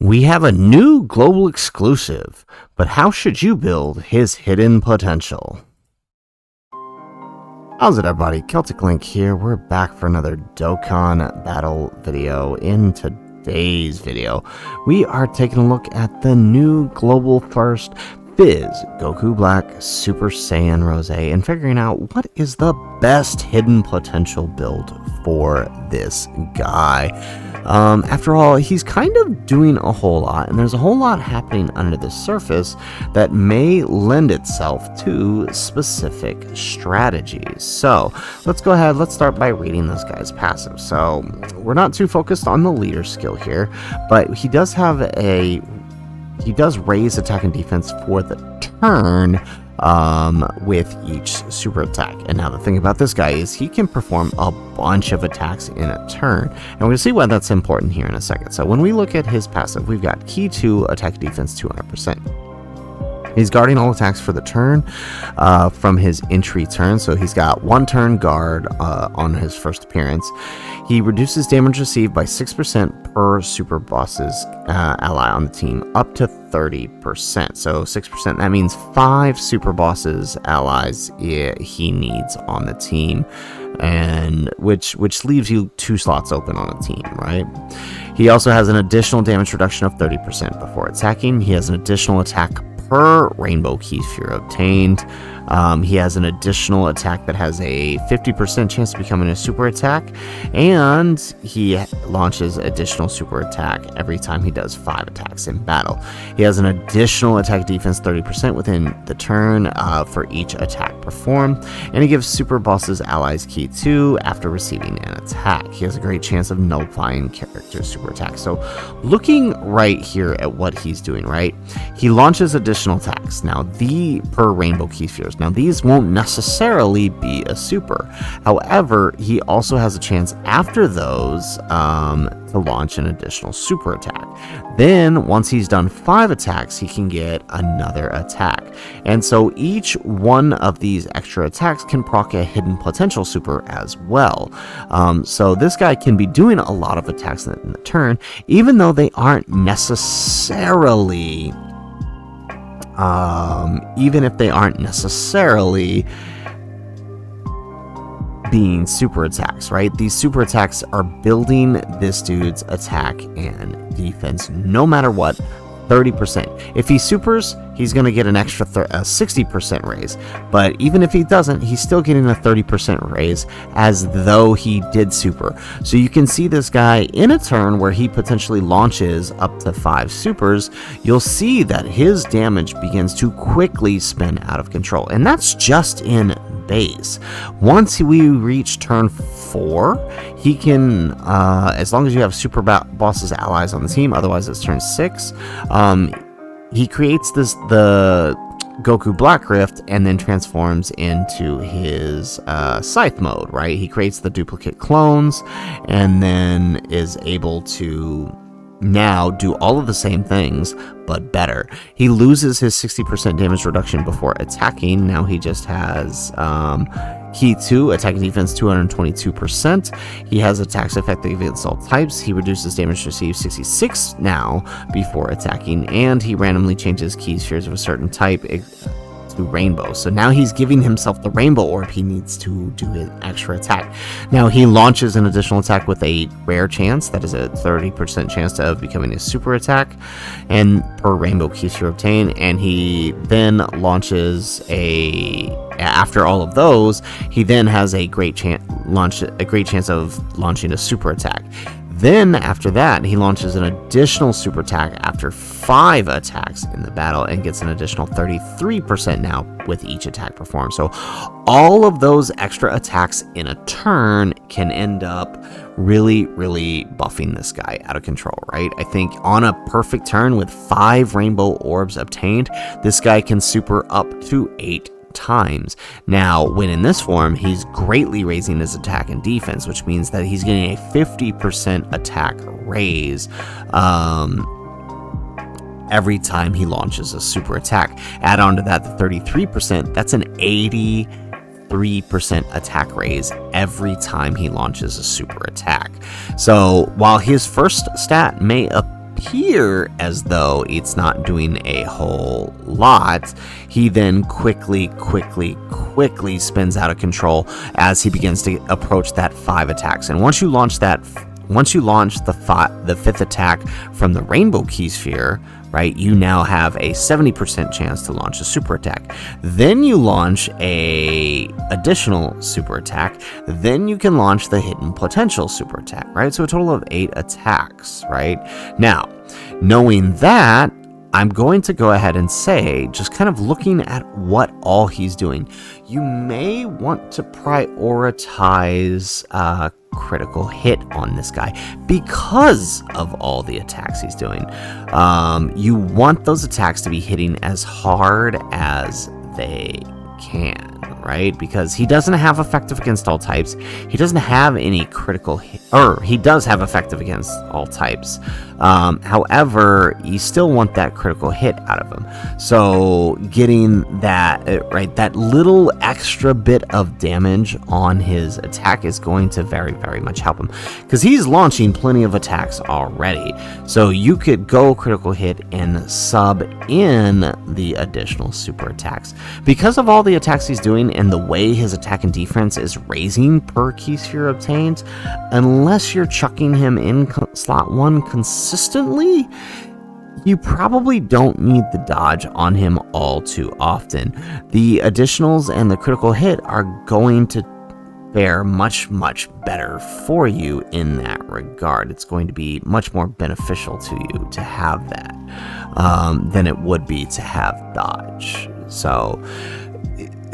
We have a new global exclusive, but how should you build his hidden potential? How's it, everybody? Celtic Link here. We're back for another Dokkan battle video. In today's video, we are taking a look at the new global first PHY Goku Black Super Saiyan Rose and figuring out what is the best hidden potential build for this guy. After all, he's kind of doing a whole lot, and there's a whole lot happening under the surface that may lend itself to specific strategies. So let's go ahead, let's start by reading this guy's passive. So we're not too focused on the leader skill here, but he does raise attack and defense for the turn with each super attack. And now the thing about this guy is he can perform a bunch of attacks in a turn, and we're going to see why that's important here in a second. So when we look at his passive, we've got key 2 attack defense 200%. He's guarding all attacks for the turn from his entry turn, so he's got 1 turn guard on his first appearance. He reduces damage received by 6% per super boss's ally on the team, up to 30%. So 6%, that means 5 super bosses allies he needs on the team, and which leaves you 2 slots open on a team, right? He also has an additional damage reduction of 30% before attacking. He has an additional attack per rainbow key sphere obtained. He has an additional attack that has a 50% chance of becoming a super attack, and he launches additional super attack every time he does 5 attacks in battle. He has an additional attack defense 30% within the turn for each attack performed, and he gives super bosses allies key 2 after receiving an attack. He has a great chance of nullifying character super attacks. So looking right here at what he's doing, right? He launches additional attacks. Now per rainbow key spheres. Now these won't necessarily be a super. However, he also has a chance after those to launch an additional super attack. Then once he's done 5 attacks, he can get another attack. And so each one of these extra attacks can proc a hidden potential super as well. So this guy can be doing a lot of attacks in the turn, even though they aren't necessarily even if they aren't necessarily being super attacks, right? These super attacks are building this dude's attack and defense no matter what. 30%. If he supers, he's going to get an extra 60% raise. But even if he doesn't, he's still getting a 30% raise as though he did super. So you can see this guy in a turn where he potentially launches up to 5 supers. You'll see that his damage begins to quickly spin out of control. And that's just in base. Once we reach turn 4, he can, as long as you have super bosses allies on the team, otherwise it's turn 6, he creates the Goku Black Rift and then transforms into his Scythe mode, right? He creates the duplicate clones and then is able to now do all of the same things but better. He loses his 60% damage reduction before attacking. Now he just has key 2 attack and defense 222%. He has attacks effective against all types. He reduces damage received 66 now before attacking, and he randomly changes key spheres of a certain type to rainbow. So now he's giving himself the rainbow orb he needs to do an extra attack. Now he launches an additional attack with a rare chance, that is a 30% chance of becoming a super attack, and per rainbow key sphere obtained, and he then launches after all of those, he then has a great chance of launching a super attack. Then after that, he launches an additional super attack after 5 attacks in the battle and gets an additional 33% now with each attack performed. So all of those extra attacks in a turn can end up really buffing this guy out of control, right? I think on a perfect turn with 5 rainbow orbs obtained, this guy can super up to 8 times. Now, when in this form, he's greatly raising his attack and defense, which means that he's getting a 50% attack raise every time he launches a super attack. Add on to that the 33%, that's an 83% attack raise every time he launches a super attack. So while his first stat may appear appear as though it's not doing a whole lot, he then quickly spins out of control as he begins to approach that 5 attacks. And once you launch the 5th attack from the Rainbow Key Sphere, right, you now have a 70% chance to launch a super attack. Then you launch a additional super attack. Then you can launch the hidden potential super attack, right? So a total of 8 attacks, right? Now, knowing that, I'm going to go ahead and say, just kind of looking at what all he's doing, you may want to prioritize critical hit on this guy because of all the attacks he's doing. You want those attacks to be hitting as hard as they can, right? Because he doesn't have effective against all types. He doesn't have any critical hit, or he does have effective against all types. However, you still want that critical hit out of him. So getting that, right, that little extra bit of damage on his attack is going to very much help him, because he's launching plenty of attacks already. So you could go critical hit and sub in the additional super attacks. Because of all the attacks he's doing and the way his attack and defense is raising per key sphere obtained, unless you're chucking him in slot 1 consistently, you probably don't need the dodge on him all too often. The additionals and the critical hit are going to fare much better for you in that regard. It's going to be much more beneficial to you to have that than it would be to have dodge. So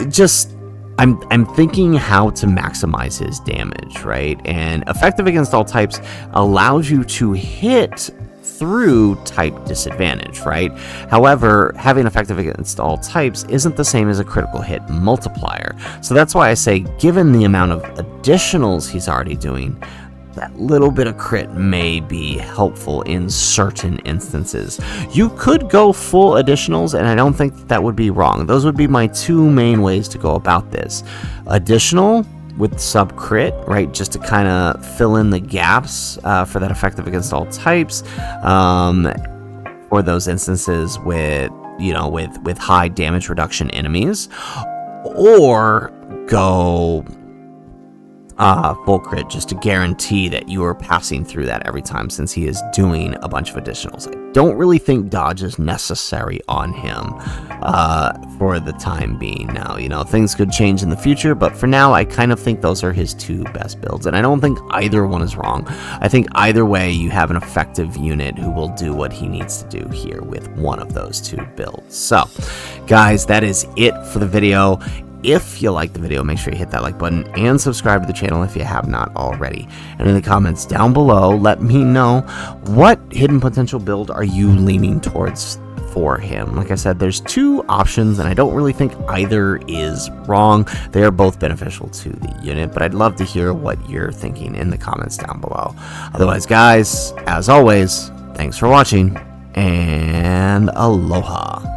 just I'm thinking how to maximize his damage, right? And effective against all types allows you to hit through type disadvantage, right? However, having effective against all types isn't the same as a critical hit multiplier. So that's why I say, given the amount of additionals he's already doing, that little bit of crit may be helpful in certain instances. You could go full additionals, and I don't think that would be wrong. Those would be my 2 main ways to go about this. Additional with sub crit, right, just to kind of fill in the gaps for that effective against all types, for those instances with, you know, with high damage reduction enemies, or go full crit just to guarantee that you are passing through that every time, since he is doing a bunch of additionals. I don't really think dodge is necessary on him for the time being. Now, you know, things could change in the future, but for now I kind of think those are his 2 best builds, and I don't think either one is wrong. I think either way you have an effective unit who will do what he needs to do here with one of those 2 builds. So guys, that is it for the video. If you like the video, make sure you hit that like button and subscribe to the channel if you have not already. And in the comments down below, let me know, what hidden potential build are you leaning towards for him? Like I said, there's 2 options, and I don't really think either is wrong. They are both beneficial to the unit, but I'd love to hear what you're thinking in the comments down below. Otherwise, guys, as always, thanks for watching, and aloha.